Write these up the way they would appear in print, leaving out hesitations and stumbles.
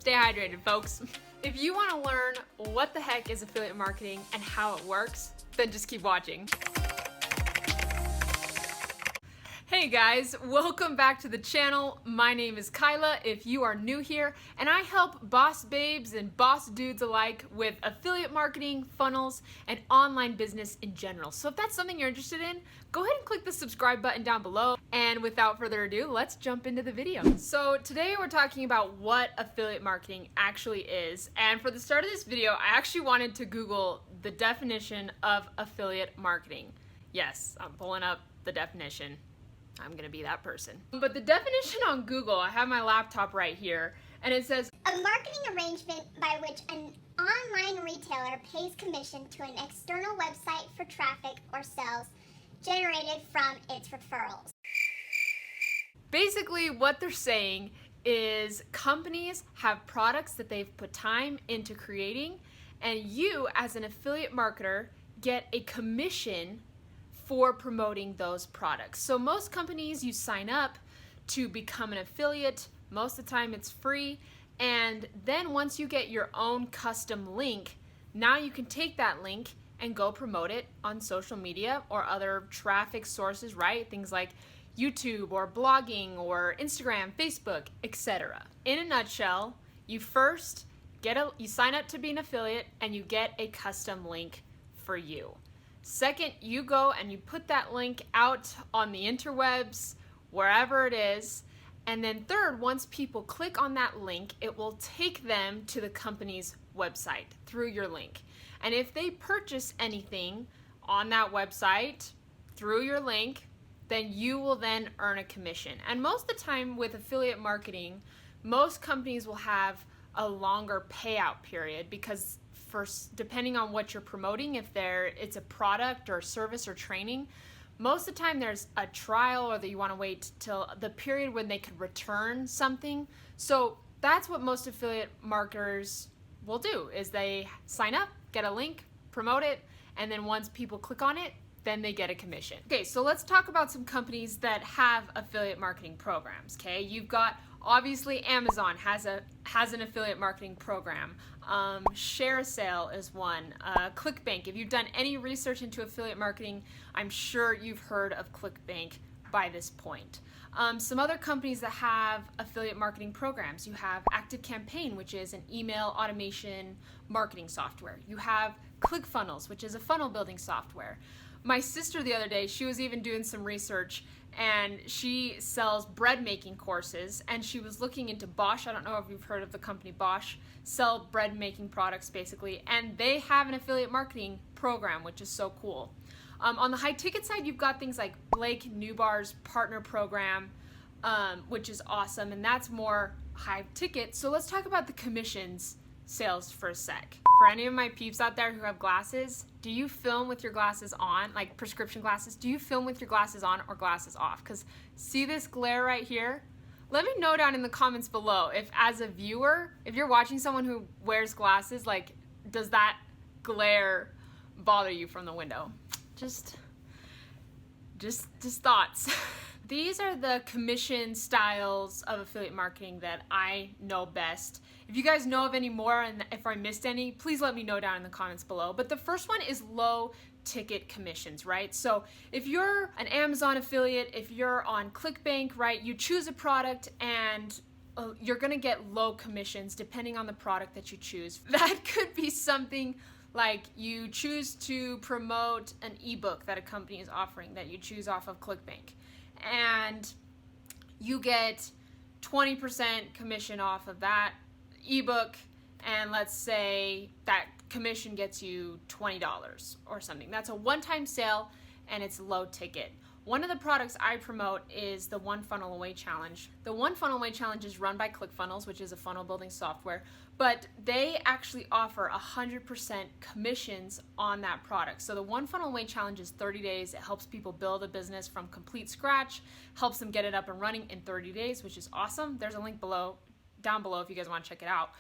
stay hydrated, folks. If you want to learn what the heck is affiliate marketing and how it works, then just keep watching. Hey guys, welcome back to the channel. My name is Kyla if you are new here, and I help boss babes and boss dudes alike with affiliate marketing, funnels, and online business in general. So if that's something you're interested in, go ahead and click the subscribe button down below. And without further ado, let's jump into the video. So today we're talking about what affiliate marketing actually is. And for the start of this video, I actually wanted to Google the definition of affiliate marketing. Yes, I'm pulling up the definition. I'm gonna be that person. But the definition on Google, I have my laptop right here, and it says, a marketing arrangement by which an online retailer pays commission to an external website for traffic or sales generated from its referrals. Basically what they're saying is companies have products that they've put time into creating, and you as an affiliate marketer get a commission for promoting those products. So most companies, you sign up to become an affiliate. Most of the time it's free, and then once you get your own custom link, now you can take that link and go promote it on social media or other traffic sources, right? Things like YouTube or blogging or Instagram, Facebook, etc. In a nutshell, you first you sign up to be an affiliate and you get a custom link for you. Second, you go and you put that link out on the interwebs, wherever it is. And then third, once people click on that link, it will take them to the company's website through your link. And if they purchase anything on that website through your link, then you will then earn a commission. And most of the time with affiliate marketing, most companies will have a longer payout period because depending on what you're promoting, if it's a product or service or training, most of the time there's a trial or that you want to wait till the period when they could return something. So that's what most affiliate marketers will do, is they sign up, get a link, promote it, and then once people click on it, then they get a commission. Okay, so let's talk about some companies that have affiliate marketing programs. Okay, you've got obviously Amazon has an affiliate marketing program. ShareASale is one. ClickBank. If you've done any research into affiliate marketing, I'm sure you've heard of ClickBank by this point. Some other companies that have affiliate marketing programs, you have ActiveCampaign, which is an email automation marketing software. You have ClickFunnels, which is a funnel building software. My sister the other day, she was even doing some research, and she sells bread making courses, and she was looking into Bosch. I don't know if you've heard of the company Bosch, sell bread making products basically, and they have an affiliate marketing program, which is so cool. On the high ticket side, you've got things like Blake Newbar's partner program, which is awesome, and that's more high ticket. So let's talk about the commissions sales for a sec. For any of my peeps out there who have glasses, do you film with your glasses on, like prescription glasses? Do you film with your glasses on or glasses off? Because see this glare right here? Let me know down in the comments below if, as a viewer, if you're watching someone who wears glasses, like, does that glare bother you from the window? Just thoughts. These are the commission styles of affiliate marketing that I know best. If you guys know of any more and if I missed any, please let me know down in the comments below. But the first one is low ticket commissions, right? So if you're an Amazon affiliate, if you're on ClickBank, right, you choose a product and you're gonna get low commissions depending on the product that you choose. That could be something like you choose to promote an ebook that a company is offering that you choose off of ClickBank, and you get 20% commission off of that ebook, and let's say that commission gets you $20 or something. That's a one-time sale and it's low ticket. One of the products I promote is the One Funnel Away Challenge. The One Funnel Away Challenge is run by ClickFunnels, which is a funnel building software, but they actually offer 100% commissions on that product. So the One Funnel Away Challenge is 30 days. It helps people build a business from complete scratch, helps them get it up and running in 30 days, which is awesome. There's a link down below if you guys want to check it out.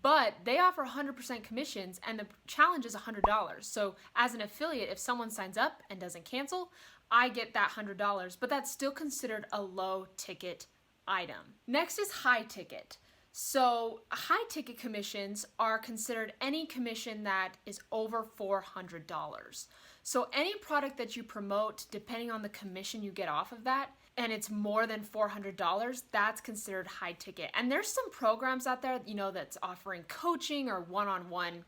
But they offer 100% commissions, and the challenge is $100. So as an affiliate, if someone signs up and doesn't cancel, I get that $100, but that's still considered a low ticket item. Next is high ticket. So high ticket commissions are considered any commission that is over $400. So any product that you promote, depending on the commission you get off of that, and it's more than $400, that's considered high ticket. And there's some programs out there, that's offering coaching or one-on-one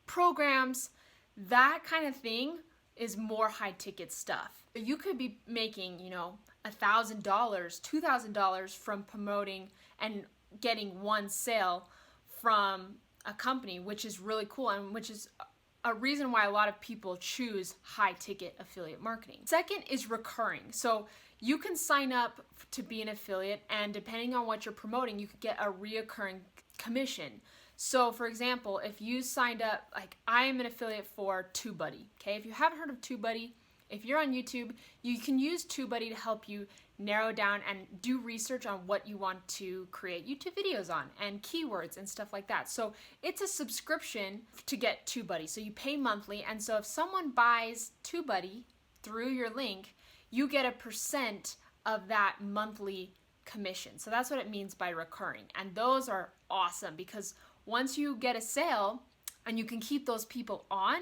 programs. That kind of thing is more high ticket stuff. You could be making, $1,000, $2,000 from promoting and getting one sale from a company, which is really cool, and which is a reason why a lot of people choose high ticket affiliate marketing. Second is recurring. So you can sign up to be an affiliate, and depending on what you're promoting, you could get a reoccurring commission. So for example, if you signed up, like I am an affiliate for TubeBuddy, okay? If you haven't heard of TubeBuddy, if you're on YouTube, you can use TubeBuddy to help you narrow down and do research on what you want to create YouTube videos on and keywords and stuff like that. So it's a subscription to get TubeBuddy. So you pay monthly, and so if someone buys TubeBuddy through your link, you get a % of that monthly commission. So that's what it means by recurring. And those are awesome because once you get a sale, and you can keep those people on,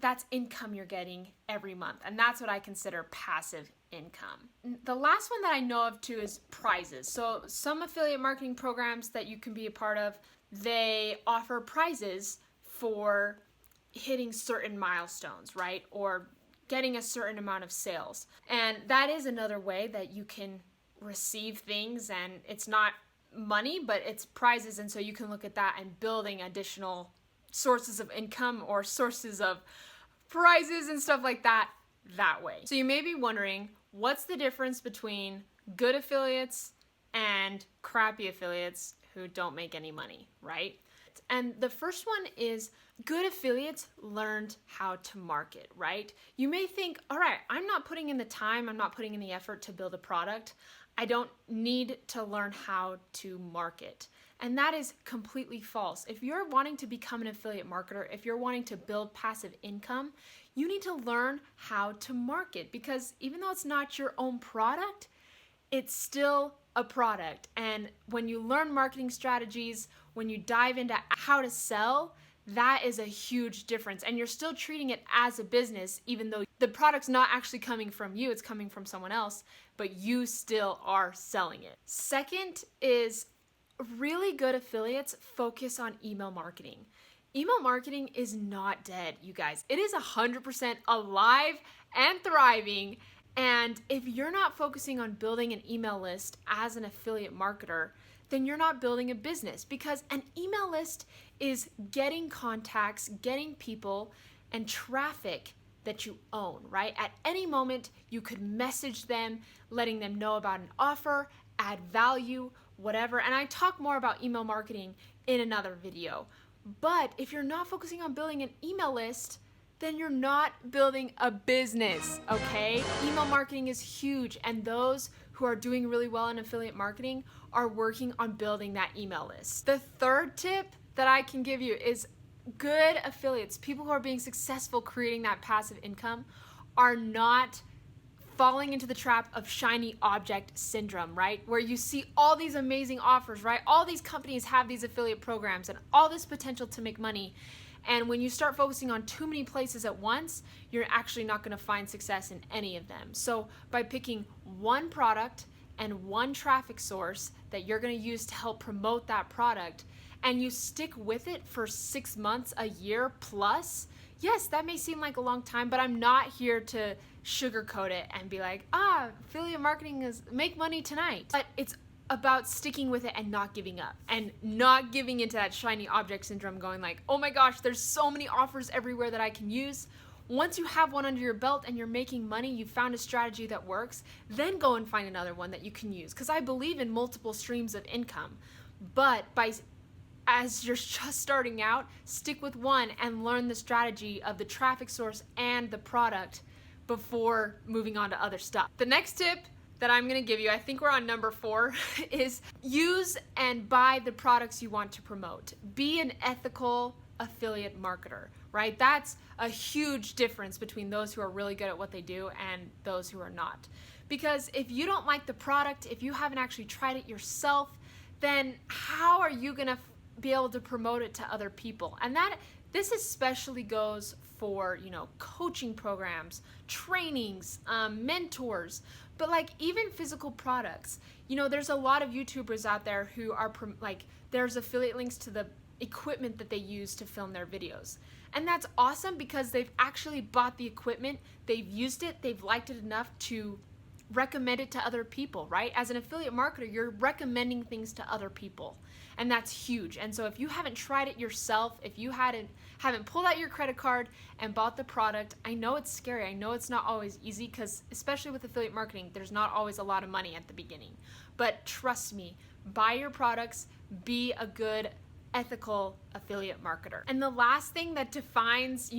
that's income you're getting every month. And that's what I consider passive income. The last one that I know of too is prizes. So some affiliate marketing programs that you can be a part of, they offer prizes for hitting certain milestones, right? Or getting a certain amount of sales. And that is another way that you can receive things, and it's not money, but it's prizes. And so you can look at that and building additional sources of income or sources of prizes and stuff like that way. So you may be wondering, what's the difference between good affiliates and crappy affiliates who don't make any money, right? And the first one is good affiliates learned how to market, right? You may think, all right, I'm not putting in the time, I'm not putting in the effort to build a product. I don't need to learn how to market. And that is completely false. If you're wanting to become an affiliate marketer, if you're wanting to build passive income, you need to learn how to market, because even though it's not your own product, it's still a product. And when you learn marketing strategies, when you dive into how to sell, that is a huge difference. And you're still treating it as a business, even though the product's not actually coming from you, it's coming from someone else, but you still are selling it. Second is really good affiliates focus on email marketing. Email marketing is not dead, you guys. It is 100% alive and thriving. And if you're not focusing on building an email list as an affiliate marketer, then you're not building a business, because an email list is getting contacts, getting people, and traffic that you own, right? At any moment, you could message them, letting them know about an offer, add value, whatever. And I talk more about email marketing in another video. But if you're not focusing on building an email list, then you're not building a business, okay? Email marketing is huge, and those who are doing really well in affiliate marketing are working on building that email list. The third tip that I can give you is good affiliates, people who are being successful creating that passive income, are not falling into the trap of shiny object syndrome, right? Where you see all these amazing offers, right? All these companies have these affiliate programs and all this potential to make money. And when you start focusing on too many places at once, you're actually not going to find success in any of them. So by picking one product and one traffic source that you're going to use to help promote that product, and you stick with it for 6 months, a year plus, yes, that may seem like a long time, but I'm not here to sugarcoat it and be like, affiliate marketing is make money tonight. But it's about sticking with it and not giving up, and not giving into that shiny object syndrome, going like, oh my gosh, there's so many offers everywhere that I can use. Once you have one under your belt and you're making money, you found a strategy that works, then go and find another one that you can use. Because I believe in multiple streams of income. But as you're just starting out, stick with one and learn the strategy of the traffic source and the product before moving on to other stuff. The next tip that I'm going to give you, I think we're on number 4, is use and buy the products you want to promote. Be an ethical affiliate marketer, right? That's a huge difference between those who are really good at what they do and those who are not. Because if you don't like the product, if you haven't actually tried it yourself, then how are you gonna be able to promote it to other people? And this especially goes for, coaching programs, trainings, mentors, but like even physical products. There's a lot of YouTubers out there who are there's affiliate links to the equipment that they use to film their videos. And that's awesome because they've actually bought the equipment, they've used it, they've liked it enough to recommend it to other people, right? As an affiliate marketer, you're recommending things to other people, and that's huge. And so if you haven't tried it yourself, if you haven't pulled out your credit card and bought the product, I know it's scary. I know it's not always easy because especially with affiliate marketing, there's not always a lot of money at the beginning. But trust me, buy your products, be a good ethical affiliate marketer. And the last thing that defines,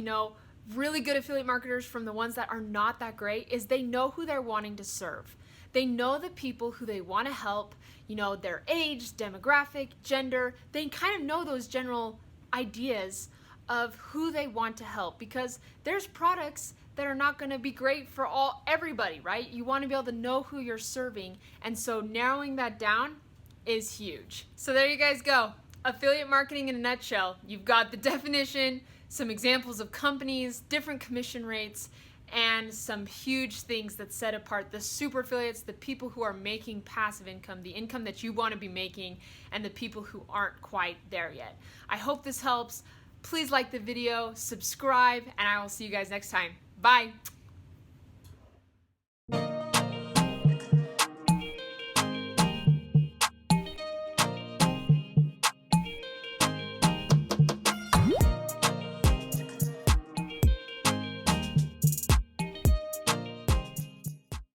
really good affiliate marketers from the ones that are not that great is they know who they're wanting to serve. They know the people who they want to help, their age, demographic, gender. They kind of know those general ideas of who they want to help, because there's products that are not going to be great for everybody, right? You want to be able to know who you're serving, and so narrowing that down is huge. So there you guys go. Affiliate marketing in a nutshell. You've got the definition, some examples of companies, different commission rates, and some huge things that set apart the super affiliates, the people who are making passive income, the income that you want to be making, and the people who aren't quite there yet. I hope this helps. Please like the video, subscribe, and I will see you guys next time. Bye.